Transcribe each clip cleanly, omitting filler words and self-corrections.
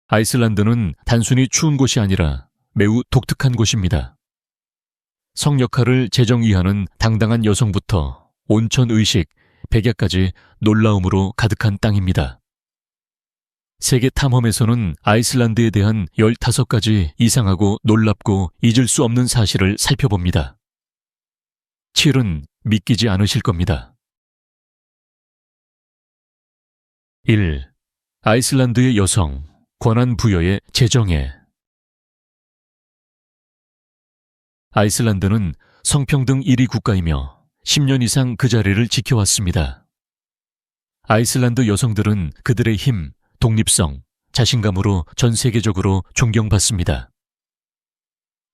아이슬란드는 단순히 추운 곳이 아니라 매우 독특한 곳입니다. 성 역할을 재정의하는 당당한 여성부터 온천 의식, 백야까지 놀라움으로 가득한 땅입니다. 세계 탐험에서는 아이슬란드에 대한 15가지 이상하고 놀랍고 잊을 수 없는 사실을 살펴봅니다. 7은 믿기지 않으실 겁니다. 1. 아이슬란드의 여성, 권한 부여의 재정애. 아이슬란드는 성평등 1위 국가이며 10년 이상 그 자리를 지켜왔습니다. 아이슬란드 여성들은 그들의 힘, 독립성, 자신감으로 전 세계적으로 존경받습니다.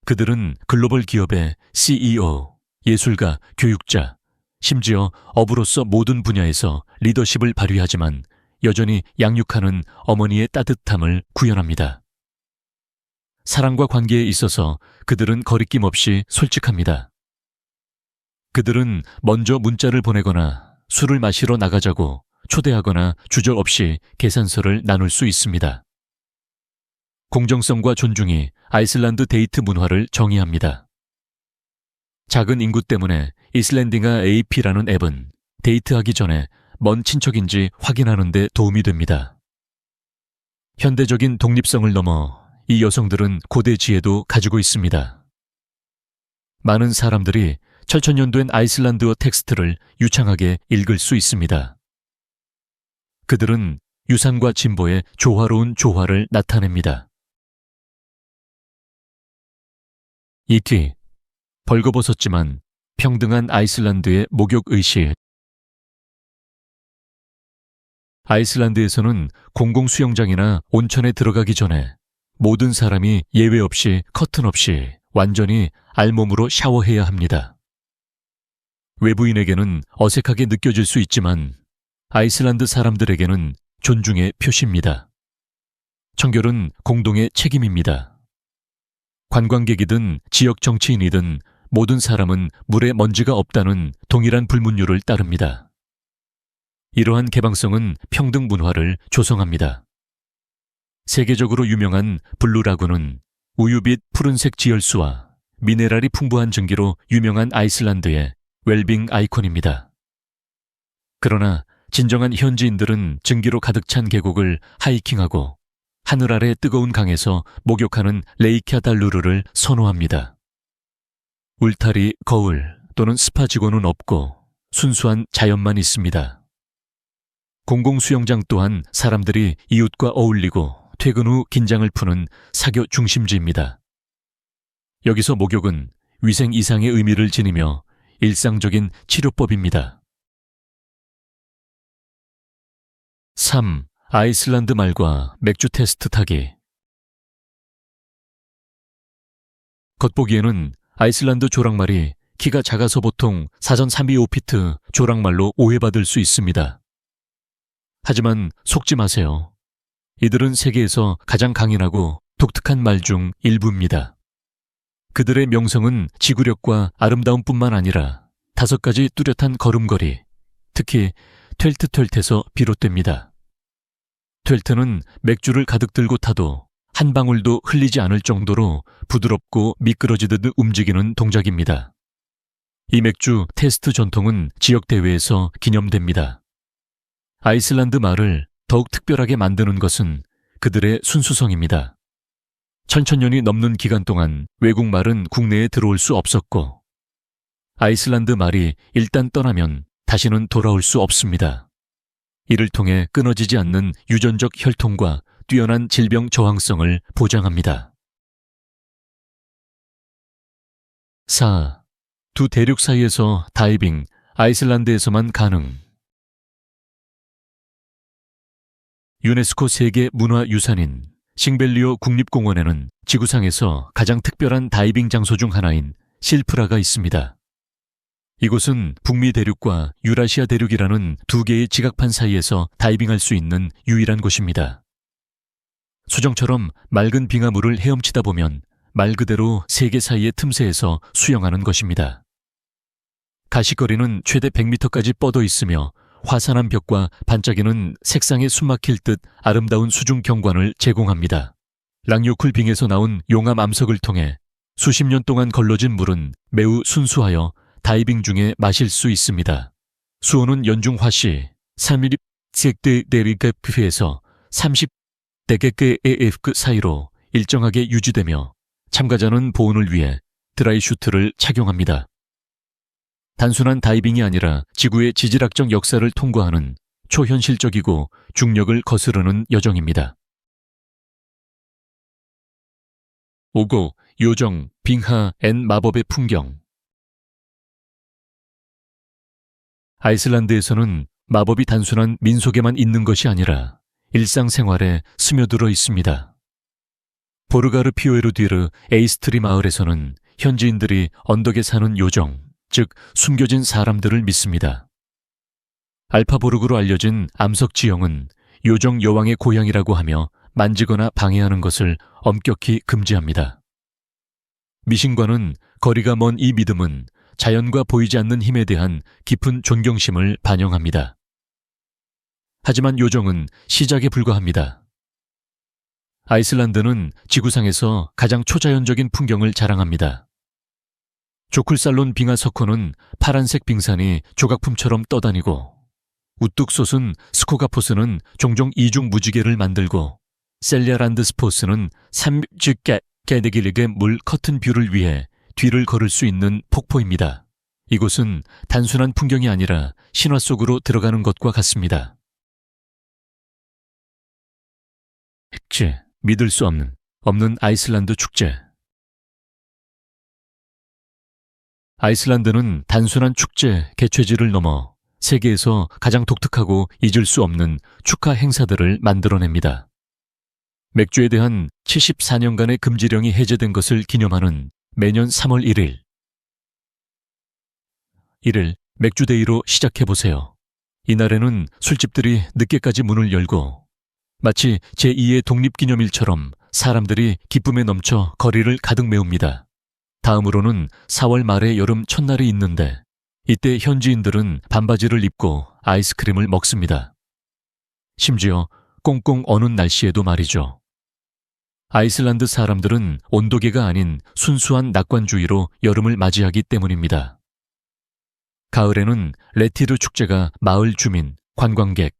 그들은 글로벌 기업의 CEO, 예술가, 교육자, 심지어 어부로서 모든 분야에서 리더십을 발휘하지만 여전히 양육하는 어머니의 따뜻함을 구현합니다. 사랑과 관계에 있어서 그들은 거리낌 없이 솔직합니다. 그들은 먼저 문자를 보내거나 술을 마시러 나가자고 초대하거나 주저 없이 계산서를 나눌 수 있습니다. 공정성과 존중이 아이슬란드 데이트 문화를 정의합니다. 작은 인구 때문에 이슬랜딩아 AP라는 앱은 데이트하기 전에 먼 친척인지 확인하는 데 도움이 됩니다. 현대적인 독립성을 넘어 이 여성들은 고대 지혜도 가지고 있습니다. 많은 사람들이 철천연된 아이슬란드어 텍스트를 유창하게 읽을 수 있습니다. 그들은 유산과 진보의 조화로운 조화를 나타냅니다. 이티, 벌거벗었지만 평등한 아이슬란드의 목욕의식. 아이슬란드에서는 공공수영장이나 온천에 들어가기 전에 모든 사람이 예외 없이 커튼 없이 완전히 알몸으로 샤워해야 합니다. 외부인에게는 어색하게 느껴질 수 있지만 아이슬란드 사람들에게는 존중의 표시입니다. 청결은 공동의 책임입니다. 관광객이든 지역 정치인이든 모든 사람은 물에 먼지가 없다는 동일한 불문율을 따릅니다. 이러한 개방성은 평등 문화를 조성합니다. 세계적으로 유명한 블루라군은 우유빛 푸른색 지열수와 미네랄이 풍부한 증기로 유명한 아이슬란드의 웰빙 아이콘입니다. 그러나 진정한 현지인들은 증기로 가득 찬 계곡을 하이킹하고 하늘 아래 뜨거운 강에서 목욕하는 레이캬달루르를 선호합니다. 울타리, 거울 또는 스파 직원은 없고 순수한 자연만 있습니다. 공공수영장 또한 사람들이 이웃과 어울리고 퇴근 후 긴장을 푸는 사교 중심지입니다. 여기서 목욕은 위생 이상의 의미를 지니며 일상적인 치료법입니다. 3. 아이슬란드 말과 맥주 테스트 타기. 겉보기에는 아이슬란드 조랑말이 키가 작아서 보통 사전 325피트 조랑말로 오해받을 수 있습니다. 하지만 속지 마세요. 이들은 세계에서 가장 강인하고 독특한 말 중 일부입니다. 그들의 명성은 지구력과 아름다움뿐만 아니라 5가지 뚜렷한 걸음걸이, 특히 툇트툇에서 비롯됩니다. 툇트는 맥주를 가득 들고 타도 한 방울도 흘리지 않을 정도로 부드럽고 미끄러지듯 움직이는 동작입니다. 이 맥주 테스트 전통은 지역 대회에서 기념됩니다. 아이슬란드 말을 더욱 특별하게 만드는 것은 그들의 순수성입니다. 천천년이 넘는 기간 동안 외국 말은 국내에 들어올 수 없었고 아이슬란드 말이 일단 떠나면 다시는 돌아올 수 없습니다. 이를 통해 끊어지지 않는 유전적 혈통과 뛰어난 질병 저항성을 보장합니다. 4. 두 대륙 사이에서 다이빙, 아이슬란드에서만 가능. 유네스코 세계 문화유산인 싱벨리오 국립공원에는 지구상에서 가장 특별한 다이빙 장소 중 하나인 실프라가 있습니다. 이곳은 북미 대륙과 유라시아 대륙이라는 두 개의 지각판 사이에서 다이빙할 수 있는 유일한 곳입니다. 수정처럼 맑은 빙하물을 헤엄치다 보면 말 그대로 세계 사이의 틈새에서 수영하는 것입니다. 가시거리는 최대 100m까지 뻗어 있으며 화산한 벽과 반짝이는 색상에 숨막힐 듯 아름다운 수중 경관을 제공합니다. 랑요쿨 빙에서 나온 용암 암석을 통해 수십 년 동안 걸러진 물은 매우 순수하여 다이빙 중에 마실 수 있습니다. 수온은 연중 화씨 3mm 섹데데리급에서 30대개급 사이로 일정하게 유지되며 참가자는 보온을 위해 드라이 슈트를 착용합니다. 단순한 다이빙이 아니라 지구의 지질학적 역사를 통과하는 초현실적이고 중력을 거스르는 여정입니다. 5고 요정, 빙하, 앤 마법의 풍경. 아이슬란드에서는 마법이 단순한 민속에만 있는 것이 아니라 일상생활에 스며들어 있습니다. 보르가르피오에르디르 에이스트리 마을에서는 현지인들이 언덕에 사는 요정, 즉 숨겨진 사람들을 믿습니다. 알파보르그로 알려진 암석 지형은 요정 여왕의 고향이라고 하며 만지거나 방해하는 것을 엄격히 금지합니다. 미신과는 거리가 먼 이 믿음은 자연과 보이지 않는 힘에 대한 깊은 존경심을 반영합니다. 하지만 요정은 시작에 불과합니다. 아이슬란드는 지구상에서 가장 초자연적인 풍경을 자랑합니다. 조클살론 빙하 석호는 파란색 빙산이 조각품처럼 떠다니고, 우뚝 솟은 스코가포스는 종종 이중 무지개를 만들고, 셀리아란드 스포스는 삼직개데길릭의 물 커튼 뷰를 위해 뒤를 걸을 수 있는 폭포입니다. 이곳은 단순한 풍경이 아니라 신화 속으로 들어가는 것과 같습니다. 핵제, 믿을 수 없는 아이슬란드 축제. 아이슬란드는 단순한 축제, 개최지를 넘어 세계에서 가장 독특하고 잊을 수 없는 축하 행사들을 만들어냅니다. 맥주에 대한 74년간의 금지령이 해제된 것을 기념하는 매년 3월 1일 맥주데이로 시작해보세요. 이날에는 술집들이 늦게까지 문을 열고 마치 제2의 독립기념일처럼 사람들이 기쁨에 넘쳐 거리를 가득 메웁니다. 다음으로는 4월 말의 여름 첫날이 있는데 이때 현지인들은 반바지를 입고 아이스크림을 먹습니다. 심지어 꽁꽁 어는 날씨에도 말이죠. 아이슬란드 사람들은 온도계가 아닌 순수한 낙관주의로 여름을 맞이하기 때문입니다. 가을에는 레티르 축제가 마을 주민, 관광객,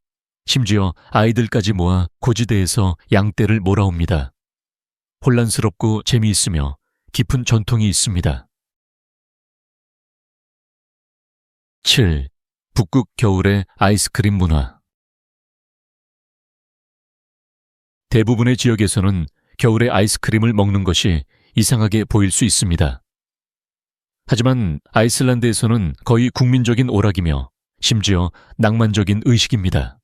심지어 아이들까지 모아 고지대에서 양떼를 몰아옵니다. 혼란스럽고 재미있으며 깊은 전통이 있습니다. 7. 북극 겨울의 아이스크림 문화. 대부분의 지역에서는 겨울에 아이스크림을 먹는 것이 이상하게 보일 수 있습니다. 하지만 아이슬란드에서는 거의 국민적인 오락이며 심지어 낭만적인 의식입니다.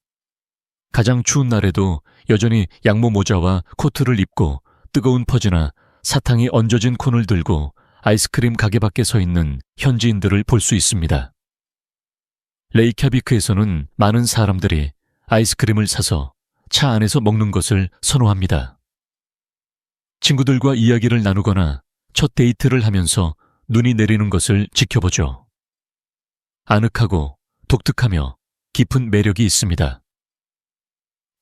가장 추운 날에도 여전히 양모 모자와 코트를 입고 뜨거운 퍼지나 사탕이 얹어진 콘을 들고 아이스크림 가게 밖에 서 있는 현지인들을 볼 수 있습니다. 레이캬비크에서는 많은 사람들이 아이스크림을 사서 차 안에서 먹는 것을 선호합니다. 친구들과 이야기를 나누거나 첫 데이트를 하면서 눈이 내리는 것을 지켜보죠. 아늑하고 독특하며 깊은 매력이 있습니다.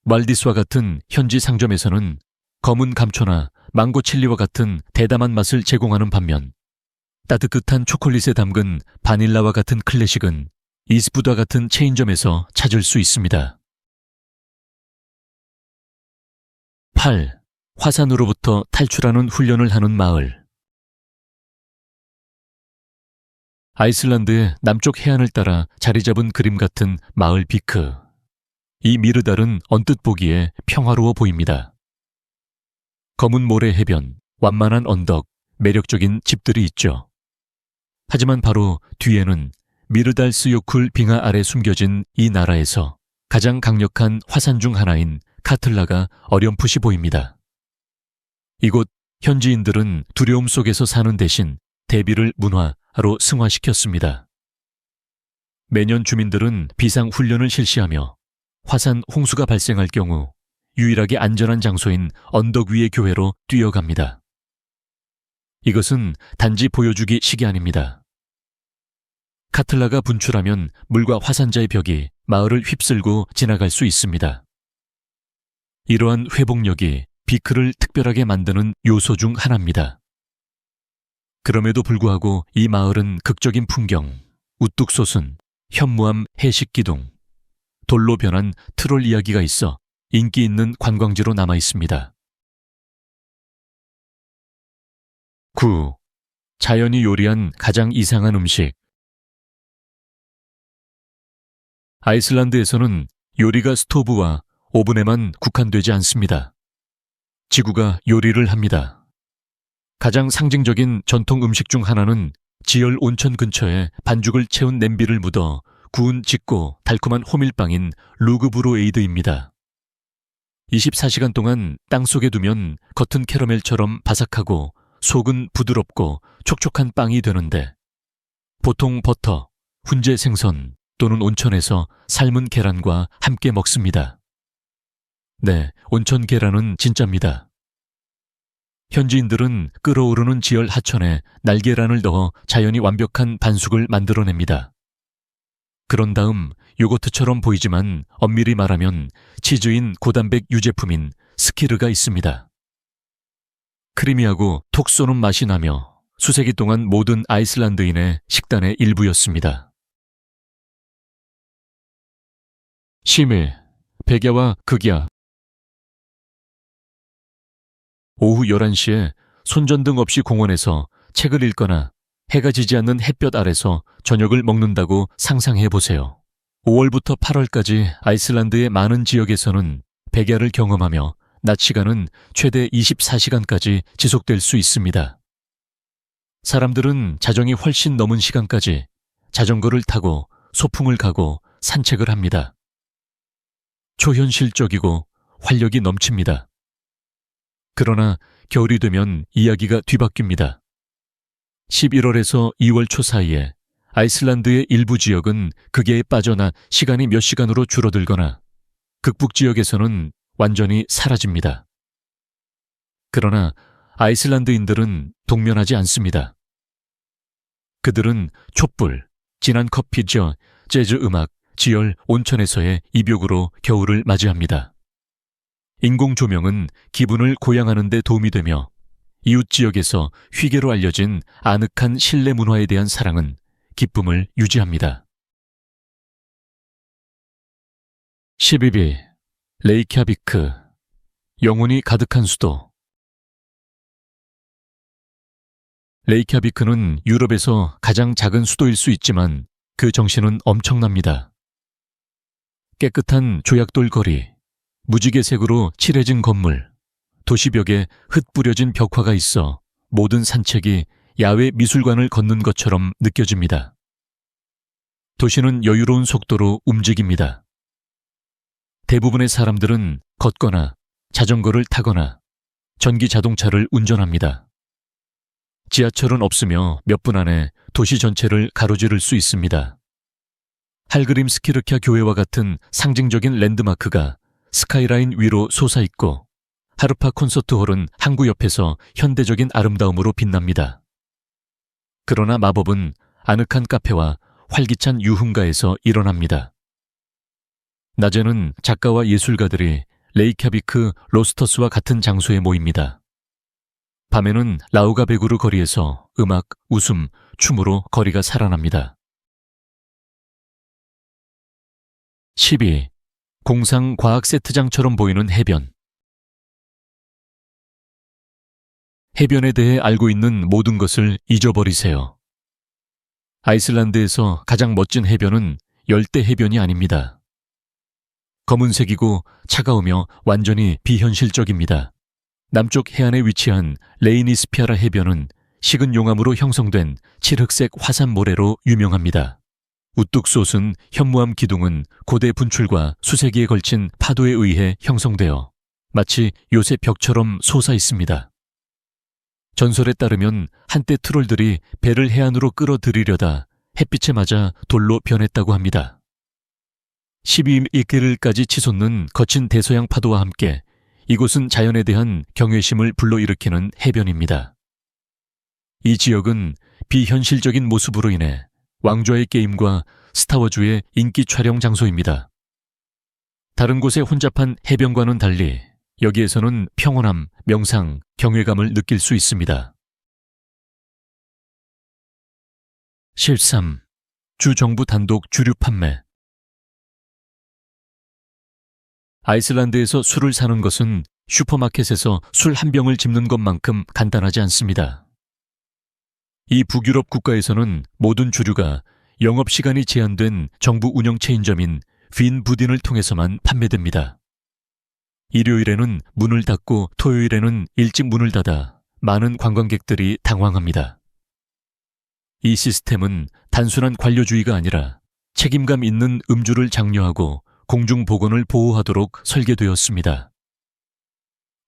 말디스와 같은 현지 상점에서는 검은 감초나 망고 칠리와 같은 대담한 맛을 제공하는 반면 따뜻한 초콜릿에 담근 바닐라와 같은 클래식은 이스푸드와 같은 체인점에서 찾을 수 있습니다. 8. 화산으로부터 탈출하는 훈련을 하는 마을. 아이슬란드의 남쪽 해안을 따라 자리 잡은 그림 같은 마을 비크. 이 미르달은 언뜻 보기에 평화로워 보입니다. 검은 모래 해변, 완만한 언덕, 매력적인 집들이 있죠. 하지만 바로 뒤에는 미르달스요쿨 빙하 아래 숨겨진 이 나라에서 가장 강력한 화산 중 하나인 카틀라가 어렴풋이 보입니다. 이곳 현지인들은 두려움 속에서 사는 대신 대비를 문화로 승화시켰습니다. 매년 주민들은 비상훈련을 실시하며 화산 홍수가 발생할 경우 유일하게 안전한 장소인 언덕 위의 교회로 뛰어갑니다. 이것은 단지 보여주기식이 아닙니다. 카틀라가 분출하면 물과 화산자의 벽이 마을을 휩쓸고 지나갈 수 있습니다. 이러한 회복력이 비크를 특별하게 만드는 요소 중 하나입니다. 그럼에도 불구하고 이 마을은 극적인 풍경, 우뚝 솟은 현무암 해식 기둥, 돌로 변한 트롤 이야기가 있어 인기 있는 관광지로 남아 있습니다. 9. 자연이 요리한 가장 이상한 음식. 아이슬란드에서는 요리가 스토브와 오븐에만 국한되지 않습니다. 지구가 요리를 합니다. 가장 상징적인 전통 음식 중 하나는 지열 온천 근처에 반죽을 채운 냄비를 묻어 구운 짙고 달콤한 호밀빵인 루그브로에이드입니다. 24시간 동안 땅속에 두면 겉은 캐러멜처럼 바삭하고 속은 부드럽고 촉촉한 빵이 되는데, 보통 버터, 훈제 생선 또는 온천에서 삶은 계란과 함께 먹습니다. 네, 온천 계란은 진짜입니다. 현지인들은 끓어오르는 지열 하천에 날계란을 넣어 자연이 완벽한 반숙을 만들어냅니다. 그런 다음 요거트처럼 보이지만 엄밀히 말하면 치즈인 고단백 유제품인 스키르가 있습니다. 크리미하고 톡 쏘는 맛이 나며 수세기 동안 모든 아이슬란드인의 식단의 일부였습니다. 심해, 백야와 극야. 오후 11시에 손전등 없이 공원에서 책을 읽거나 해가 지지 않는 햇볕 아래서 저녁을 먹는다고 상상해 보세요. 5월부터 8월까지 아이슬란드의 많은 지역에서는 백야를 경험하며 낮 시간은 최대 24시간까지 지속될 수 있습니다. 사람들은 자정이 훨씬 넘은 시간까지 자전거를 타고 소풍을 가고 산책을 합니다. 초현실적이고 활력이 넘칩니다. 그러나 겨울이 되면 이야기가 뒤바뀝니다. 11월에서 2월 초 사이에 아이슬란드의 일부 지역은 극야에 빠져나 시간이 몇 시간으로 줄어들거나 극북 지역에서는 완전히 사라집니다. 그러나 아이슬란드인들은 동면하지 않습니다. 그들은 촛불, 진한 커피죠, 재즈 음악, 지열, 온천에서의 입욕으로 겨울을 맞이합니다. 인공 조명은 기분을 고양하는 데 도움이 되며 이웃 지역에서 휘게로 알려진 아늑한 실내 문화에 대한 사랑은 기쁨을 유지합니다. 12비 레이캬비크, 영혼이 가득한 수도. 레이캬비크는 유럽에서 가장 작은 수도일 수 있지만 그 정신은 엄청납니다. 깨끗한 조약돌 거리, 무지개색으로 칠해진 건물, 도시벽에 흙 뿌려진 벽화가 있어 모든 산책이 야외 미술관을 걷는 것처럼 느껴집니다. 도시는 여유로운 속도로 움직입니다. 대부분의 사람들은 걷거나 자전거를 타거나 전기 자동차를 운전합니다. 지하철은 없으며 몇 분 안에 도시 전체를 가로지를 수 있습니다. 할그림 스키르캬 교회와 같은 상징적인 랜드마크가 스카이라인 위로 솟아있고 하르파 콘서트홀은 항구 옆에서 현대적인 아름다움으로 빛납니다. 그러나 마법은 아늑한 카페와 활기찬 유흥가에서 일어납니다. 낮에는 작가와 예술가들이 레이캬비크 로스터스와 같은 장소에 모입니다. 밤에는 라우가베구르 거리에서 음악, 웃음, 춤으로 거리가 살아납니다. 12. 공상 과학 세트장처럼 보이는 해변. 해변에 대해 알고 있는 모든 것을 잊어버리세요. 아이슬란드에서 가장 멋진 해변은 열대 해변이 아닙니다. 검은색이고 차가우며 완전히 비현실적입니다. 남쪽 해안에 위치한 레이니스피아라 해변은 식은 용암으로 형성된 칠흑색 화산 모래로 유명합니다. 우뚝 솟은 현무암 기둥은 고대 분출과 수세기에 걸친 파도에 의해 형성되어 마치 요새 벽처럼 솟아 있습니다. 전설에 따르면 한때 트롤들이 배를 해안으로 끌어들이려다 햇빛에 맞아 돌로 변했다고 합니다. 12일까지 치솟는 거친 대서양 파도와 함께 이곳은 자연에 대한 경외심을 불러일으키는 해변입니다. 이 지역은 비현실적인 모습으로 인해 왕좌의 게임과 스타워즈의 인기 촬영 장소입니다. 다른 곳의 혼잡한 해변과는 달리 여기에서는 평온함, 명상, 경외감을 느낄 수 있습니다. 실삼. 주 정부 단독 주류 판매. 아이슬란드에서 술을 사는 것은 슈퍼마켓에서 술 한 병을 집는 것만큼 간단하지 않습니다. 이 북유럽 국가에서는 모든 주류가 영업시간이 제한된 정부 운영 체인점인 빈부딘을 통해서만 판매됩니다. 일요일에는 문을 닫고 토요일에는 일찍 문을 닫아 많은 관광객들이 당황합니다. 이 시스템은 단순한 관료주의가 아니라 책임감 있는 음주를 장려하고 공중보건을 보호하도록 설계되었습니다.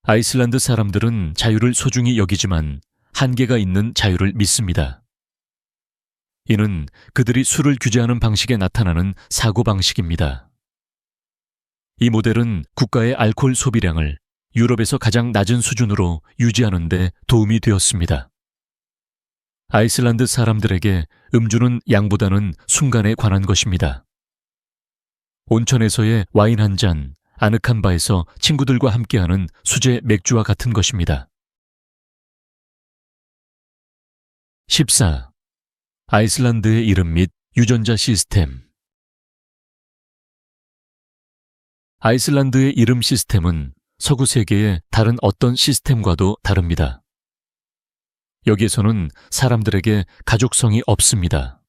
아이슬란드 사람들은 자유를 소중히 여기지만 한계가 있는 자유를 믿습니다. 이는 그들이 술을 규제하는 방식에 나타나는 사고방식입니다. 이 모델은 국가의 알코올 소비량을 유럽에서 가장 낮은 수준으로 유지하는 데 도움이 되었습니다. 아이슬란드 사람들에게 음주는 양보다는 순간에 관한 것입니다. 온천에서의 와인 한 잔, 아늑한 바에서 친구들과 함께하는 수제 맥주와 같은 것입니다. 14. 아이슬란드의 이름 및 유전자 시스템. 아이슬란드의 이름 시스템은 서구 세계의 다른 어떤 시스템과도 다릅니다. 여기에서는 사람들에게 가족성이 없습니다.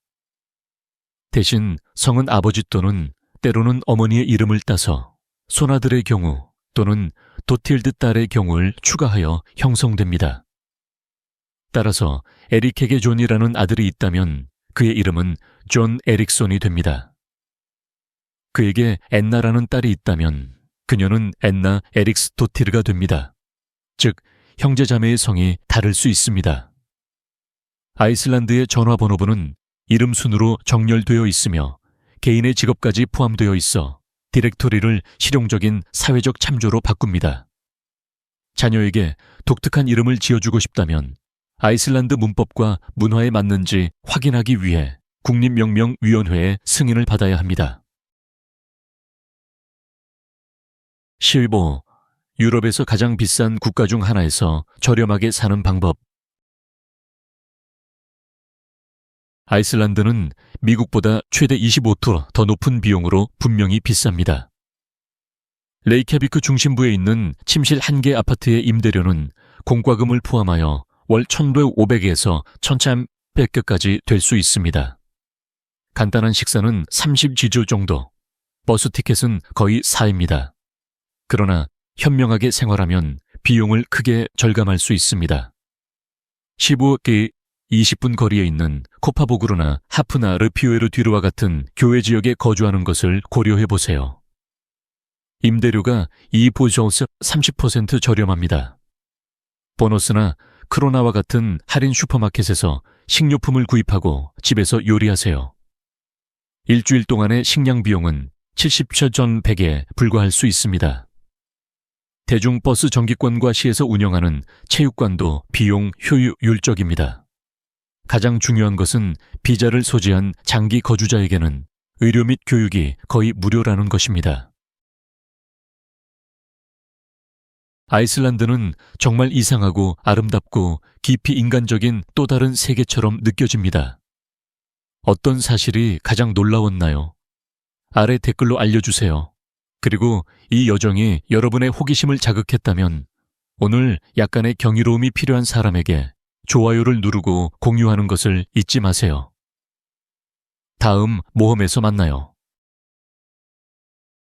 대신 성은 아버지 또는 때로는 어머니의 이름을 따서 손아들의 경우 또는 도틸드 딸의 경우를 추가하여 형성됩니다. 따라서 에릭에게 존이라는 아들이 있다면 그의 이름은 존 에릭손이 됩니다. 그에게 앤나라는 딸이 있다면 그녀는 앤나 에릭스 도티르가 됩니다. 즉, 형제자매의 성이 다를 수 있습니다. 아이슬란드의 전화번호부는 이름 순으로 정렬되어 있으며 개인의 직업까지 포함되어 있어 디렉토리를 실용적인 사회적 참조로 바꿉니다. 자녀에게 독특한 이름을 지어주고 싶다면 아이슬란드 문법과 문화에 맞는지 확인하기 위해 국립명명위원회의 승인을 받아야 합니다. 15. 유럽에서 가장 비싼 국가 중 하나에서 저렴하게 사는 방법. 아이슬란드는 미국보다 최대 25% 더 높은 비용으로 분명히 비쌉니다. 레이캬비크 중심부에 있는 침실 1개 아파트의 임대료는 공과금을 포함하여 월 1,500에서 1,300까지 될 수 있습니다. 간단한 식사는 30지주 정도, 버스 티켓은 거의 4입니다. 그러나 현명하게 생활하면 비용을 크게 절감할 수 있습니다. 15개 20분 거리에 있는 코파보그르나 하프나 르피오에르 뒤르와 같은 교외 지역에 거주하는 것을 고려해 보세요. 임대료가 이 보저우스 30% 저렴합니다. 보너스나 크로나와 같은 할인 슈퍼마켓에서 식료품을 구입하고 집에서 요리하세요. 일주일 동안의 식량 비용은 70,100에 불과할 수 있습니다. 대중버스 정기권과 시에서 운영하는 체육관도 비용 효율적입니다. 가장 중요한 것은 비자를 소지한 장기 거주자에게는 의료 및 교육이 거의 무료라는 것입니다. 아이슬란드는 정말 이상하고 아름답고 깊이 인간적인 또 다른 세계처럼 느껴집니다. 어떤 사실이 가장 놀라웠나요? 아래 댓글로 알려주세요. 그리고 이 여정이 여러분의 호기심을 자극했다면 오늘 약간의 경이로움이 필요한 사람에게 좋아요를 누르고 공유하는 것을 잊지 마세요. 다음 모험에서 만나요.